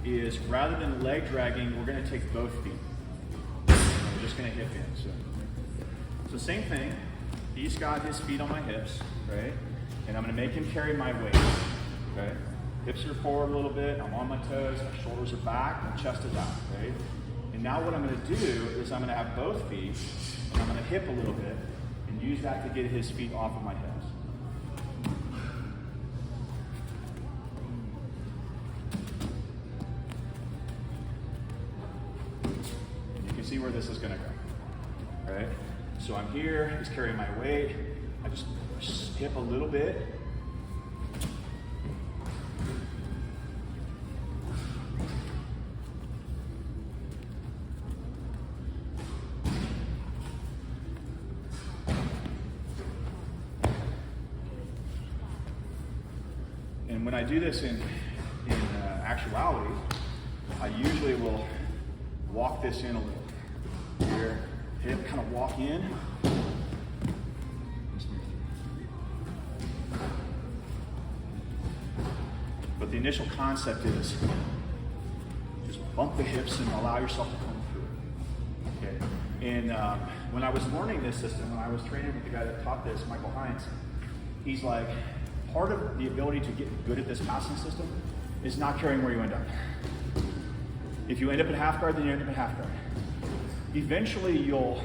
is rather than leg dragging, we're gonna take both feet. We're just gonna hip in. So same thing, he's got his feet on my hips, right? And I'm gonna make him carry my weight, okay? Hips are forward a little bit, I'm on my toes, my shoulders are back, my chest is out, right? And now what I'm gonna do is I'm gonna have both feet, and I'm gonna hip a little bit, and use that to get his feet off of my hips. And you can see where this is gonna go, right? So I'm here, he's carrying my weight, I just hip a little bit. And when I do this in actuality, I usually will walk this in a little. Here, hip, kind of walk in. But the initial concept is just bump the hips and allow yourself to come through. Okay. And when I was learning this system, when I was training with the guy that taught this, Michael Hines, he's like, part of the ability to get good at this passing system is not caring where you end up. If you end up at half guard, then you end up at half guard. Eventually you'll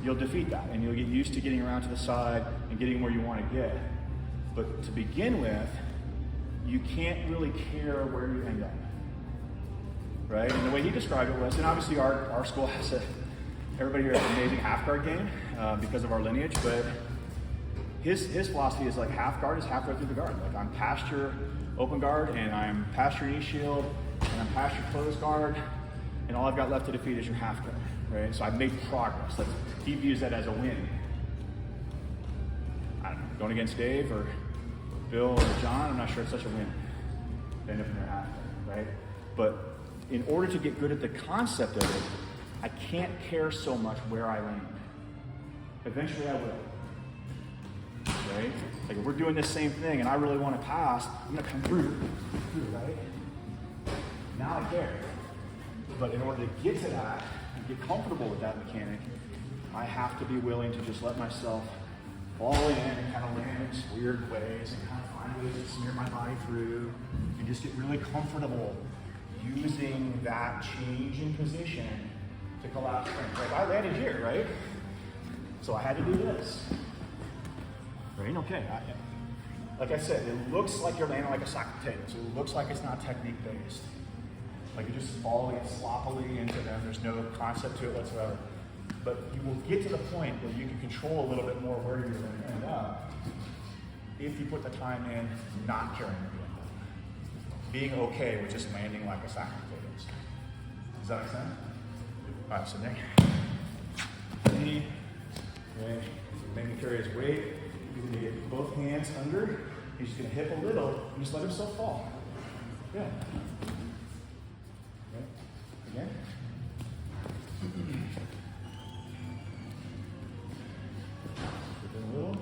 defeat that and you'll get used to getting around to the side and getting where you want to get. But to begin with, you can't really care where you end up, right? And the way he described it was, and obviously our school has everybody here has an amazing half guard game because of our lineage, but his philosophy is like half guard is halfway through the guard. Like I'm past your open guard and I'm past your knee shield and I'm past your closed guard and all I've got left to defeat is your half guard, right? So I've made progress. He views that as a win. I don't know, going against Dave or Bill or John, I'm not sure it's such a win. They end up in their half guard, right? But in order to get good at the concept of it, I can't care so much where I land. Eventually I will. Right? Like if we're doing this same thing and I really want to pass, I'm gonna come through, right? Now I care. But in order to get to that and get comfortable with that mechanic, I have to be willing to just let myself fall in and kind of land in weird ways and kind of find ways to smear my body through and just get really comfortable using that change in position to collapse strength. Like I landed here, right? So I had to do this. Right? Okay. Like I said, it looks like you're landing like a sack of potatoes. It looks like it's not technique based. Like you're just falling sloppily into them. There's no concept to it whatsoever. But you will get to the point where you can control a little bit more where you're going to end up if you put the time in not caring where you end up. Being okay with just landing like a sack of potatoes. Does that make sense? All right, so Nick. Knee. Okay. Make him carry his weight. He's going to get both hands under. He's just going to hip a little and just let himself fall. Good. Okay. Again. Hip in a little.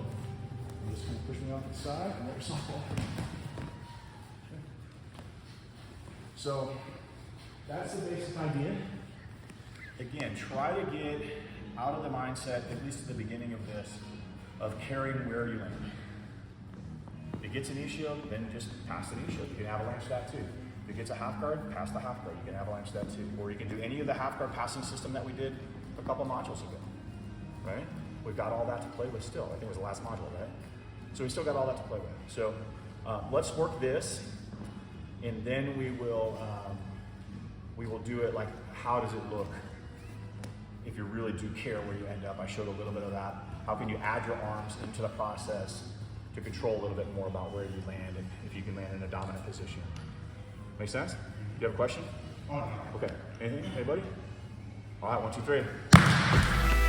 You're just going to push me off the side and let yourself fall. Okay. So that's the basic idea. Again, try to get out of the mindset, at least at the beginning of this, of carrying where you land. If it gets a knee shield, then just pass the knee shield. You can avalanche that too. If it gets a half guard, pass the half guard. You can avalanche that too. Or you can do any of the half guard passing system that we did a couple modules ago, right? We've got all that to play with still. I think it was the last module, right? So we still got all that to play with. So let's work this, and then we will do it like, how does it look if you really do care where you end up? I showed a little bit of that. How can you add your arms into the process to control a little bit more about where you land and if you can land in a dominant position? Make sense? Do you have a question? Okay. Anything? Anybody? All right, 1, 2, 3.